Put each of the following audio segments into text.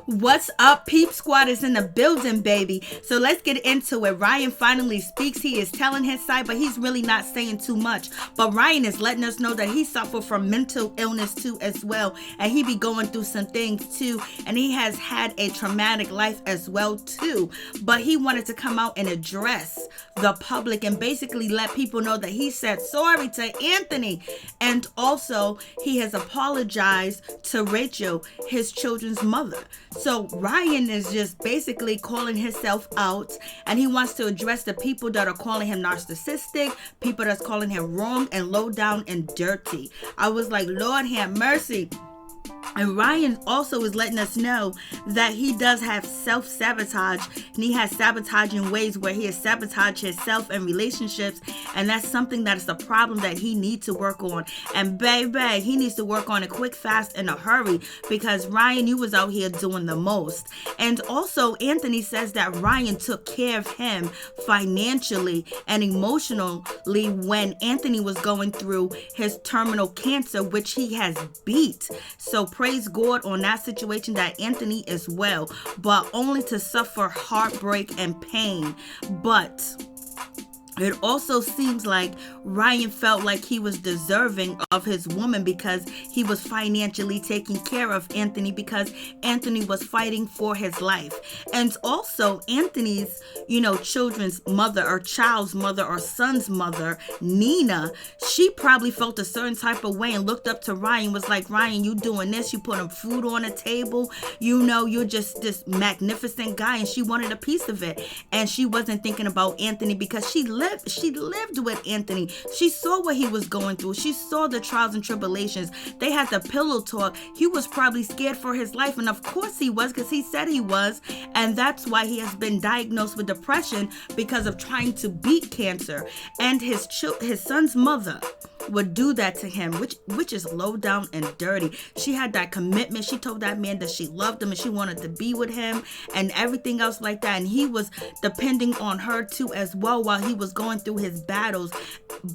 What's up? Peep Squad is in the building, baby. So let's get into it. Ryan finally speaks. He is telling his side, but he's really not saying too much. But Ryan is letting us know that he suffered from mental illness too as well. And he be going through some things too. And he has had a traumatic life as well too. But he wanted to come out and address the public and basically let people know that he said sorry to Anthony. And also he has apologized to Rachel, his children's mother. So Ryan is just basically calling himself out, and he wants to address the people that are calling him narcissistic, people that's calling him wrong and low down and dirty. I was like, Lord have mercy. And Ryan also is letting us know that he does have self-sabotage, and he has sabotaging ways where he has sabotaged himself and relationships, and that's something that is a problem that he needs to work on. And baby, he needs to work on it quick, fast, in a hurry, because Ryan, you was out here doing the most. And also, Anthony says that Ryan took care of him financially and emotionally when Anthony was going through his terminal cancer, which he has beat. So praise God on that situation that Anthony is well, but only to suffer heartbreak and pain. But it also seems like Ryan felt like he was deserving of his woman because he was financially taking care of Anthony, because Anthony was fighting for his life. And also Anthony's, children's mother or child's mother or son's mother, Nina, she probably felt a certain type of way and looked up to Ryan, was like, Ryan, you doing this, you putting food on the table, you're just this magnificent guy, and she wanted a piece of it. And she wasn't thinking about Anthony because she lived with Anthony. She saw what he was going through. She saw the trials and tribulations. They had the pillow talk. He was probably scared for his life, and of course he was, because he said he was, and that's why he has been diagnosed with depression, because of trying to beat cancer. And his son's mother would do that to him, which is low down and dirty. She had that commitment. She told that man that she loved him and she wanted to be with him and everything else like that, and he was depending on her too as well while he was going through his battles,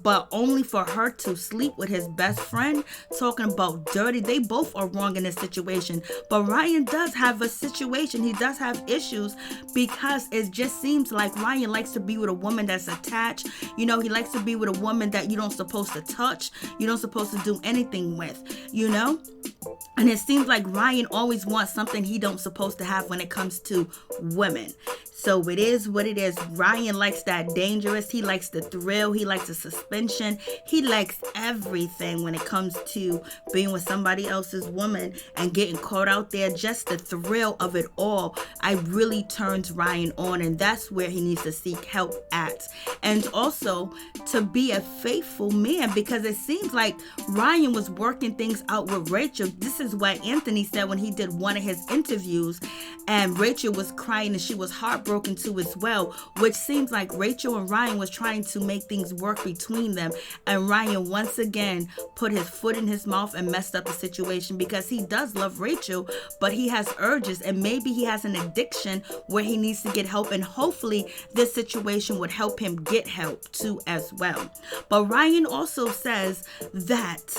but only for her to sleep with his best friend. Talking about dirty, they both are wrong in this situation. But Ryan does have a situation. He does have issues, because it just seems like Ryan likes to be with a woman that's attached. He likes to be with a woman that you don't supposed to touch, you don't supposed to do anything with, and it seems like Ryan always wants something he don't supposed to have when it comes to women. So it is what it is. Ryan likes that dangerous. He likes the thrill. He likes the suspension. He likes everything when it comes to being with somebody else's woman and getting caught out there. Just the thrill of it all, I really turns Ryan on, and that's where he needs to seek help at. And also to be a faithful man, because it seems like Ryan was working things out with Rachel. This is what Anthony said when he did one of his interviews, and Rachel was crying and she was heartbroken too as well, which seems like Rachel and Ryan was trying to make things work between them, and Ryan once again put his foot in his mouth and messed up the situation, because he does love Rachel, but he has urges, and maybe he has an addiction where he needs to get help, and hopefully this situation would help him get help too as well. But Ryan also says that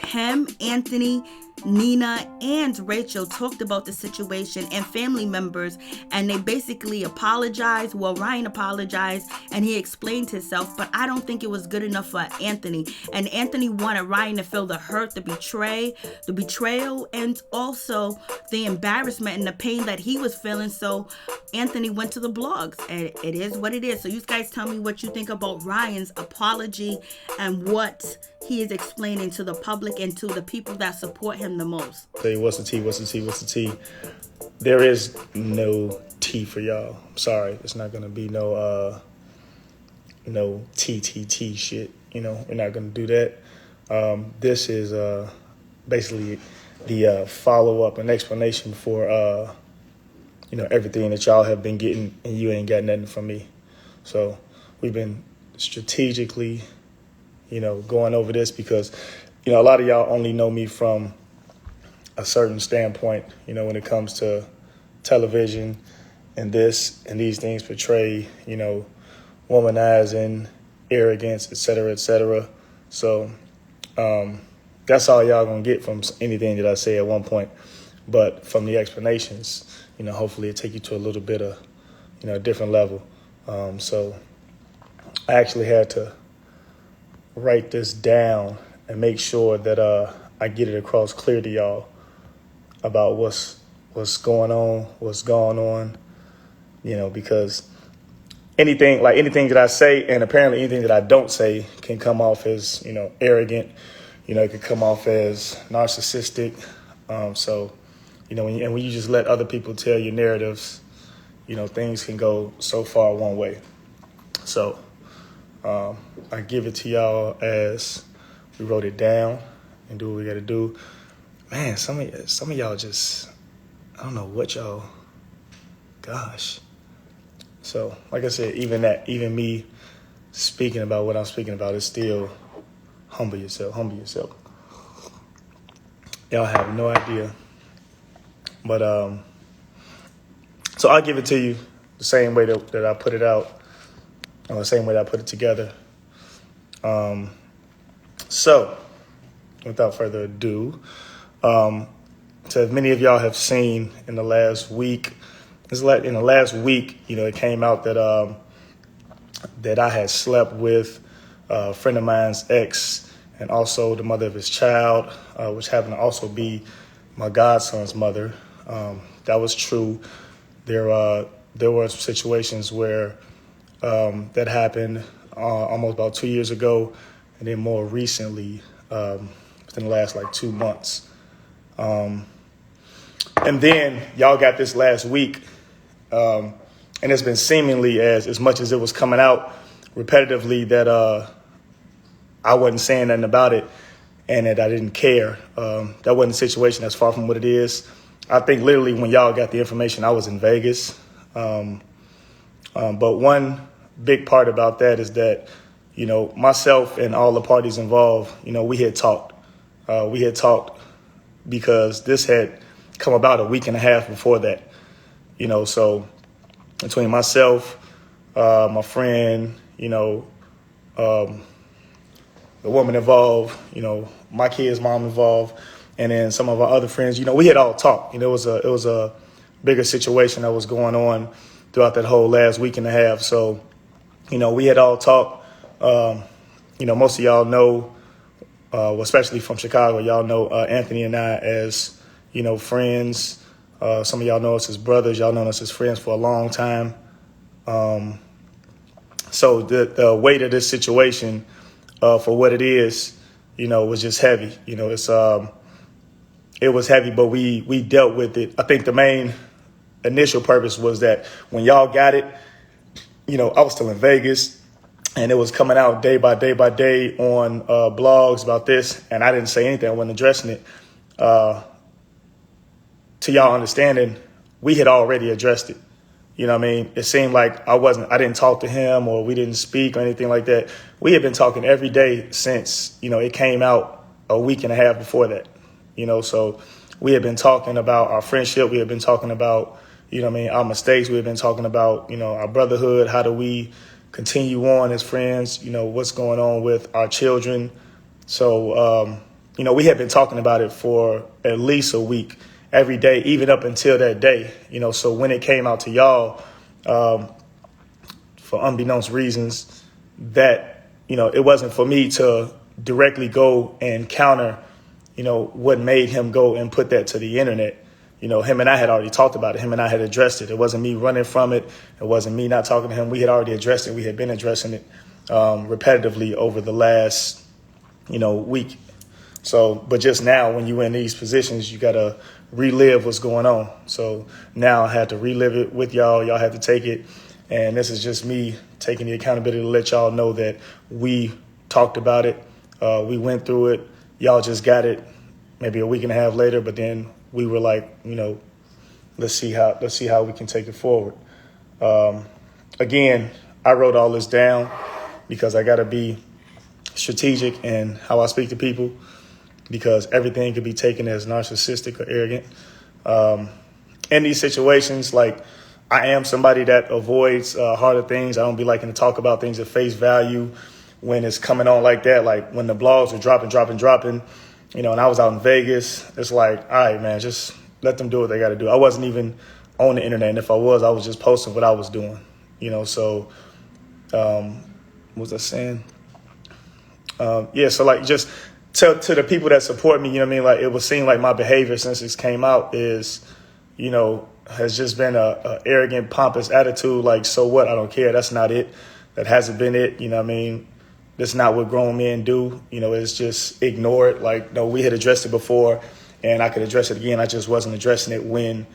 him, Anthony, Nina, and Rachel talked about the situation and family members, and they basically apologized. Well, Ryan apologized and he explained himself, but I don't think it was good enough for Anthony. And Anthony wanted Ryan to feel the hurt, the betrayal, and also the embarrassment and the pain that he was feeling. So Anthony went to the blogs, and it is what it is. So you guys tell me what you think about Ryan's apology and what he is explaining to the public and to the people that support him the most. Say, what's the tea? There is no tea for y'all. I'm sorry. It's not going to be no TTT shit. We're not going to do that. This is basically the follow-up and explanation for, everything that y'all have been getting, and you ain't got nothing from me. So we've been strategically, going over this because, a lot of y'all only know me from a certain standpoint, when it comes to television and this and these things portray, womanizing, arrogance, et cetera, et cetera. So that's all y'all gonna get from anything that I say at one point. But from the explanations, hopefully it take you to a little bit of, a different level. So I actually had to write this down and make sure that I get it across clear to y'all about what's going on, what's going on, because anything that I say, and apparently anything that I don't say, can come off as, arrogant, it could come off as narcissistic. So, when you just let other people tell your narratives, things can go so far one way. So, I give it to y'all as we wrote it down and do what we got to do. Man, some of y'all just, I don't know what y'all, gosh. So, like I said, even me speaking about what I'm speaking about is still humble yourself. Y'all have no idea. But, so I'll give it to you the same way that I put it out, or the same way that I put it together. So, without further ado, so as many of y'all have seen in the last week, it came out that that I had slept with a friend of mine's ex, and also the mother of his child, which happened to also be my godson's mother. That was true. There were situations where that happened almost about 2 years ago, and then more recently, within the last 2 months. And then y'all got this last week, and it's been seemingly as much as it was coming out repetitively that I wasn't saying nothing about it and that I didn't care. That wasn't the situation. That's far from what it is. I think literally when y'all got the information, I was in Vegas. But one big part about that is that, myself and all the parties involved, we had talked. Because this had come about a week and a half before that, so between myself, my friend, the woman involved, my kid's mom involved, and then some of our other friends, we had all talked. It was a bigger situation that was going on throughout that whole last week and a half. So, we had all talked. Most of y'all know, especially from Chicago, y'all know Anthony and I as, friends. Some of y'all know us as brothers. Y'all know us as friends for a long time. So the weight of this situation, for what it is, was just heavy. It was heavy, but we dealt with it. I think the main initial purpose was that when y'all got it, I was still in Vegas. And it was coming out day by day on blogs about this. And I didn't say anything. I wasn't addressing it. To y'all understanding, we had already addressed it. It seemed like I didn't talk to him or we didn't speak or anything like that. We had been talking every day since, it came out a week and a half before that. So we had been talking about our friendship. We had been talking about, our mistakes. We had been talking about, our brotherhood. How do we continue on as friends, what's going on with our children. So, we had been talking about it for at least a week, every day, even up until that day, so when it came out to y'all, for unbeknownst reasons, that, it wasn't for me to directly go and counter, what made him go and put that to the internet. Him and I had already talked about it. Him and I had addressed it. It wasn't me running from it. It wasn't me not talking to him. We had already addressed it. We had been addressing it repetitively over the last, week. So, but just now when you're in these positions, you got to relive what's going on. So now I had to relive it with y'all. Y'all had to take it. And this is just me taking the accountability to let y'all know that we talked about it. We went through it. Y'all just got it maybe a week and a half later, but then we were like, let's see how we can take it forward. Again, I wrote all this down because I got to be strategic in how I speak to people, because everything could be taken as narcissistic or arrogant. In these situations, I am somebody that avoids harder things. I don't be liking to talk about things at face value when it's coming on like that. Like when the blogs are dropping, and I was out in Vegas, it's like, all right, man, just let them do what they got to do. I wasn't even on the internet, and if I was just posting what I was doing, so what was I saying? So like just to the people that support me, like it would seem like my behavior since this came out is, has just been a arrogant, pompous attitude. Like, so what? I don't care. That's not it. That hasn't been it. That's not what grown men do. It's just ignore it. Like, no, we had addressed it before and I could address it again. I just wasn't addressing it when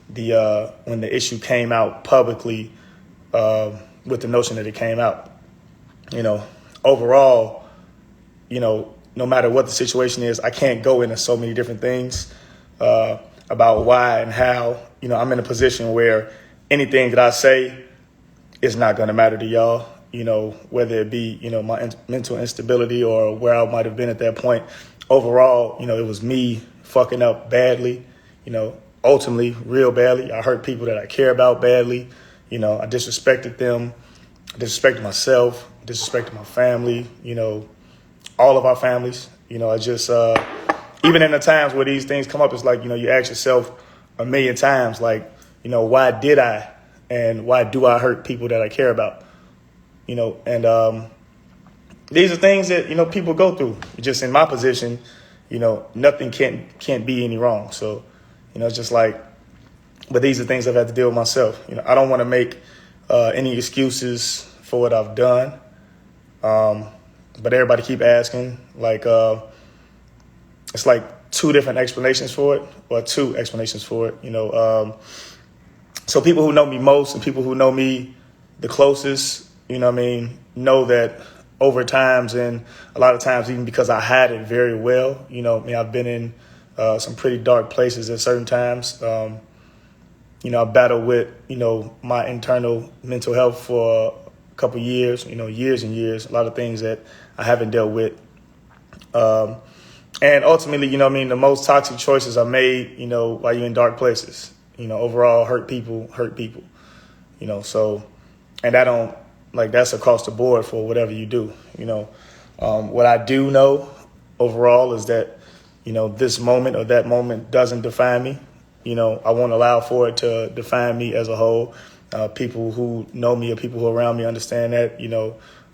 the issue came out publicly, with the notion that it came out. Overall, no matter what the situation is, I can't go into so many different things about why and how. I'm in a position where anything that I say is not going to matter to y'all, whether it be, my mental instability or where I might have been at that point. Overall, it was me fucking up badly, ultimately real badly. I hurt people that I care about badly. I disrespected them, I disrespected myself, disrespected my family, all of our families. I just, even in the times where these things come up, it's like, you ask yourself a million times, like, why did I, and why do I hurt people that I care about? And these are things that, people go through. Just in my position, nothing can't be any wrong. So, it's just like, but these are things I've had to deal with myself. I don't want to make any excuses for what I've done. But everybody keep asking, like, it's like two explanations for it. So people who know me most and people who know me the closest, know that over times and a lot of times, even because I hide it very well, I've been in some pretty dark places at certain times. I battled with, my internal mental health for a couple years, years and years, a lot of things that I haven't dealt with. And ultimately, the most toxic choices are made, while you're in dark places, overall hurt people, so, and that's across the board for whatever you do, what I do know overall is that, this moment or that moment doesn't define me. I won't allow for it to define me as a whole. People who know me or people who are around me understand that,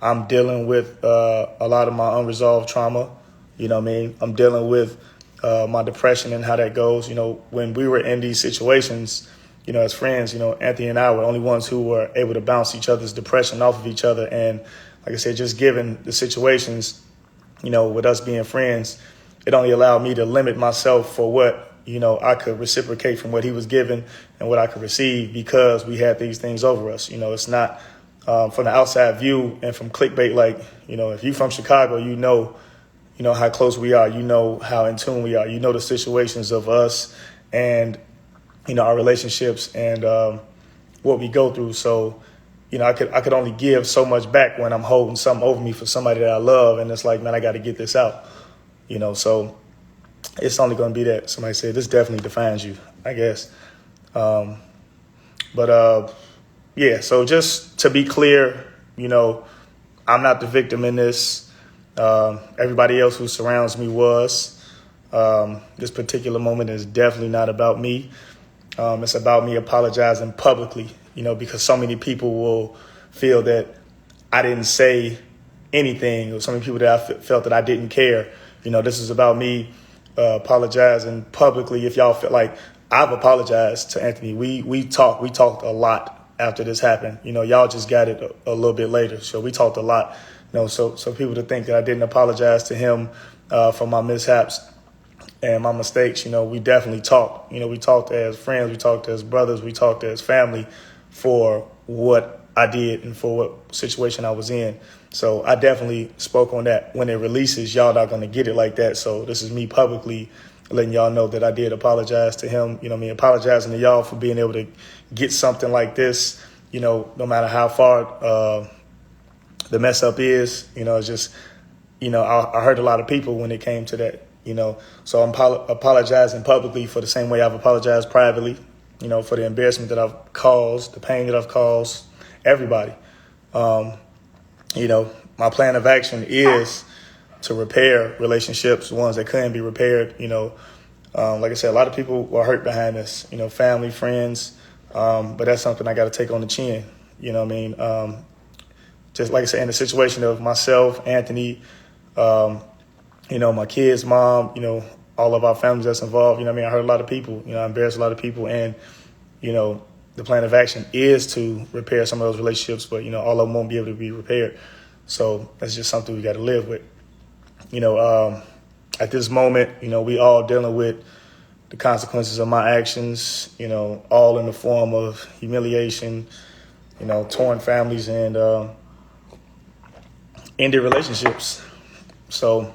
I'm dealing with a lot of my unresolved trauma. I'm dealing with my depression and how that goes. When we were in these situations, as friends, Anthony and I were the only ones who were able to bounce each other's depression off of each other. And like I said, just given the situations, with us being friends, it only allowed me to limit myself for what, I could reciprocate from what he was given and what I could receive because we had these things over us. It's not from the outside view and from clickbait. Like, if you from Chicago, how close we are, how in tune we are, the situations of us and, our relationships and what we go through. So, I could only give so much back when I'm holding something over me for somebody that I love. And it's like, man, I got to get this out, so it's only going to be that. Somebody said this definitely defines you, I guess. So just to be clear, I'm not the victim in this. Everybody else who surrounds me was. This particular moment is definitely not about me. It's about me apologizing publicly, because so many people will feel that I didn't say anything, or so many people that I felt that I didn't care. This is about me apologizing publicly. If y'all feel like I've apologized to Anthony, we talked a lot after this happened. Y'all just got it a little bit later. So we talked a lot. So people to think that I didn't apologize to him for my mishaps and my mistakes, we definitely talked. We talked as friends, we talked as brothers, we talked as family for what I did and for what situation I was in. So I definitely spoke on that. When it releases, y'all not going to get it like that. So this is me publicly letting y'all know that I did apologize to him, apologizing to y'all for being able to get something like this, no matter how far the mess up is, it's just, I hurt a lot of people when it came to that, so I'm apologizing publicly for the same way I've apologized privately, for the embarrassment that I've caused, the pain that I've caused everybody. My plan of action is to repair relationships, ones that couldn't be repaired, Like I said, a lot of people were hurt behind this, family, friends, but that's something I got to take on the chin. You know what I mean? Just like I said, in the situation of myself, Anthony, my kids, mom, all of our families that's involved, I hurt a lot of people, I embarrassed a lot of people. And, the plan of action is to repair some of those relationships, but, all of them won't be able to be repaired. So that's just something we got to live with. At this moment, we all dealing with the consequences of my actions, all in the form of humiliation, torn families and ended relationships. So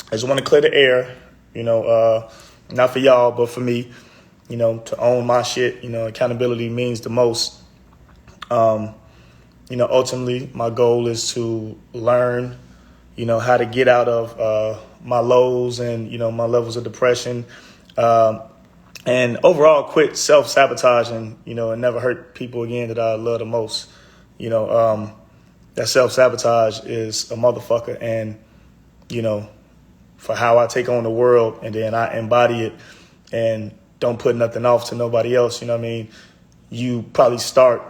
I just want to clear the air, not for y'all, but for me, to own my shit. Accountability means the most. Ultimately, my goal is to learn, how to get out of my lows and, my levels of depression. And overall, quit self-sabotaging, and never hurt people again that I love the most. That self-sabotage is a motherfucker. And, for how I take on the world and then I embody it and don't put nothing off to nobody else, you probably start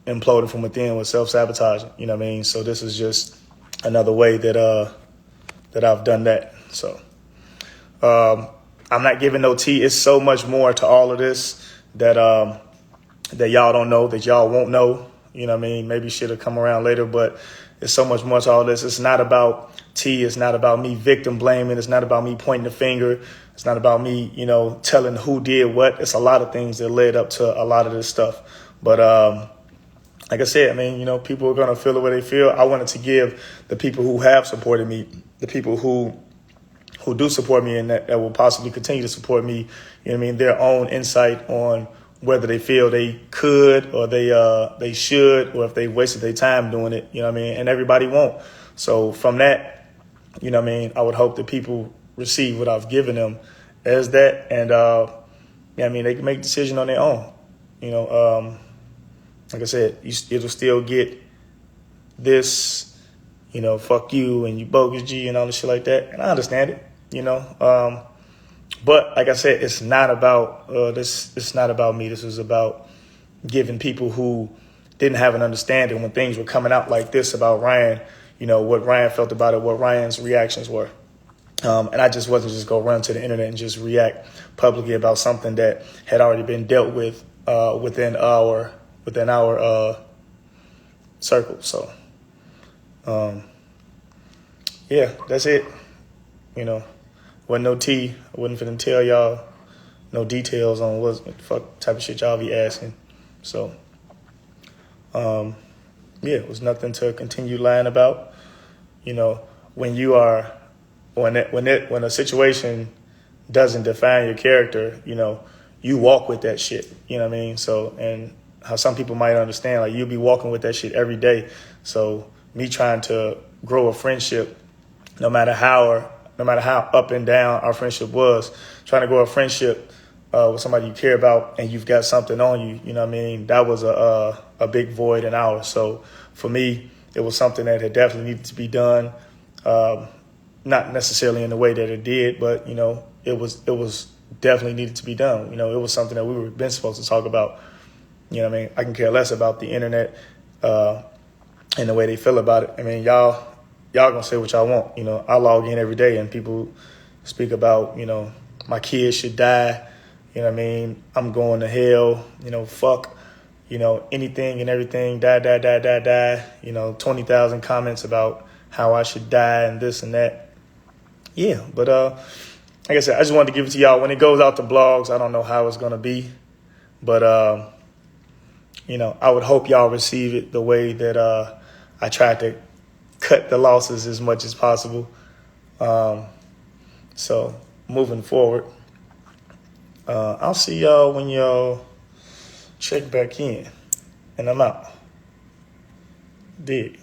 imploding from within with self-sabotaging, So this is just another way that I've done that. So I'm not giving no tea. It's so much more to all of this that y'all don't know, that y'all won't know. Maybe shit will come around later, but it's so much more to all this. It's not about tea. It's not about me victim blaming. It's not about me pointing the finger. It's not about me, telling who did what. It's a lot of things that led up to a lot of this stuff. But like I said, people are going to feel the way they feel. I wanted to give the people who have supported me, the people who do support me and that will possibly continue to support me, their own insight on whether they feel they could or they should, or if they wasted their time doing it, and everybody won't. So from that, I would hope that people receive what I've given them as that. And, they can make a decision on their own. Like I said, it'll still get this, fuck you and you bogus G and all this shit like that. And I understand it, but like I said, it's not about this. It's not about me. This is about giving people who didn't have an understanding when things were coming out like this about Ryan, what Ryan felt about it, what Ryan's reactions were. And I just wasn't just go run to the internet and just react publicly about something that had already been dealt with within our circle. So, that's it. Wasn't no tea. I wasn't finna tell y'all no details on what the fuck type of shit y'all be asking. So, it was nothing to continue lying about. When you are, when a situation doesn't define your character, you walk with that shit. So, and how some people might understand, like, you'll be walking with that shit every day. So me trying to grow a friendship, no matter how up and down our friendship was, trying to grow a friendship with somebody you care about and you've got something on you, that was a big void in ours. So for me, it was something that had definitely needed to be done. Not necessarily in the way that it did, but, it was definitely needed to be done. It was something that we were been supposed to talk about. I can care less about the internet and the way they feel about it. Y'all gonna say what y'all want. I log in every day and people speak about, my kids should die. I'm going to hell, fuck, anything and everything, die. 20,000 comments about how I should die and this and that. Yeah, but like I said, I just wanted to give it to y'all. When it goes out to blogs, I don't know how it's going to be, but I would hope y'all receive it the way that I tried to cut the losses as much as possible. So moving forward, I'll see y'all when y'all check back in, and I'm out. Dig.